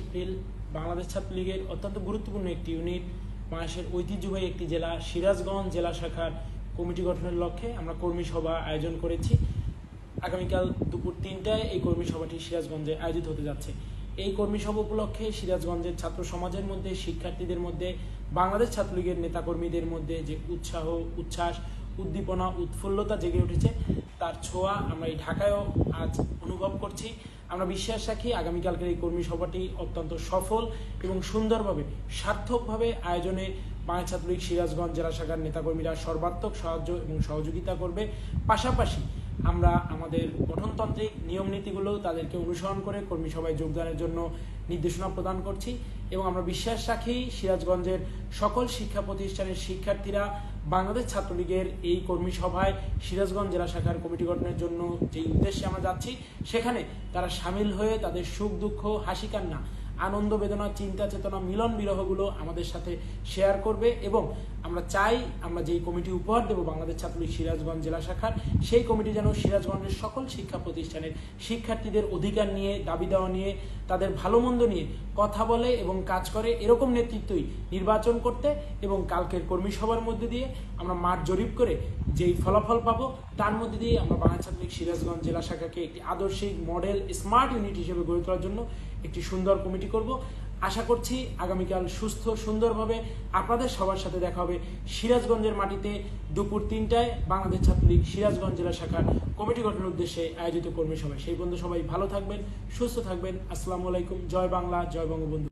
April Bangladesh ছাত্রলীগের অত্যন্ত গুরুত্বপূর্ণ একটি ইউনিট বাংলাদেশের ঐতিহ্যবাহী একটি জেলা সিরাজগঞ্জ জেলা শাখার কমিটি গঠনের লক্ষ্যে আমরা কর্মী সভা আয়োজন করেছি। আগামীকাল দুপুর ৩টায় এই কর্মী সভাটি সিরাজগঞ্জে আয়োজিত হতে যাচ্ছে। এই কর্মী সভা উপলক্ষে সিরাজগঞ্জের ছাত্র সমাজের মধ্যে, শিক্ষার্থীদের মধ্যে, বাংলাদেশ ছাত্রলীগের নেতাকর্মীদের মধ্যে যে উৎসাহ, উচ্ছ্বাস, উদ্দীপনা, উৎফুল্লতা জেগে উঠেছে, তার ছোঁয়া আমরা এই ঢাকায়ও আজ অনুভব করছি। আমরা বিশ্বাস রাখি আগামীকালকের এই কর্মী সভাটি অত্যন্ত সফল এবং সুন্দরভাবে, সার্থকভাবে আয়োজনে বাংলাদেশ ছাত্রলীগ সিরাজগঞ্জ জেলা শাখার নেতাকর্মীরা সর্বাত্মক সাহায্য এবং সহযোগিতা করবে। পাশাপাশি আমরা আমাদের গঠনতান্ত্রিক নিয়ম নীতিগুলো তাদেরকে অনুসরণ করে কর্মী সভায় যোগদানের জন্য নির্দেশনা প্রদান করছি এবং আমরা বিশ্বাস রাখি সিরাজগঞ্জের সকল শিক্ষা প্রতিষ্ঠানের শিক্ষার্থীরা বাংলাদেশ ছাত্রলীগের এই কর্মী সভায় সিরাজগঞ্জ জেলা শাখার কমিটি গঠনের জন্য যে উদ্দেশ্যে আমরা যাচ্ছি, সেখানে তারা সামিল হয়ে তাদের সুখ দুঃখ, হাসি কান্না, আনন্দ বেদনা, চিন্তা চেতনা, মিলন বিরহগুলো আমাদের সাথে শেয়ার করবে এবং আমরা চাই আমরা যেই কমিটি উপহার দেব বাংলাদেশ ছাত্রলীগ সিরাজগঞ্জ জেলা শাখার, সেই কমিটি যেন সিরাজগঞ্জের সকল শিক্ষা প্রতিষ্ঠানের শিক্ষার্থীদের অধিকার নিয়ে, দাবি দেওয়া নিয়ে, তাদের ভালো মন্দ নিয়ে কথা বলে এবং কাজ করে। এরকম নেতৃত্বই নির্বাচন করতে এবং কালকের কর্মী সভার মধ্যে দিয়ে আমরা মাঠ জরিপ করে যেই ফলাফল পাবো, তার মধ্যে দিয়ে আমরা বাংলাদেশ ছাত্রলীগ সিরাজগঞ্জ জেলা শাখাকে একটি আদর্শিক মডেল স্মার্ট ইউনিট হিসেবে গড়ে তোলার জন্য একটি সুন্দর কমিটি করব। আশা করছি আগামীকাল সুস্থ সুন্দরভাবে আপনাদের সবার সাথে দেখা হবে সিরাজগঞ্জের মাটিতে দুপুর ৩টায় বাংলাদেশ ছাত্রলীগ সিরাজগঞ্জ জেলা শাখার কমিটি গঠনের উদ্দেশ্যে আয়োজিত কর্মী সভায়। সেই পর্যন্ত সবাই ভালো থাকবেন, সুস্থ থাকবেন। আসসালামু আলাইকুম। জয় বাংলা, জয় বঙ্গবন্ধু।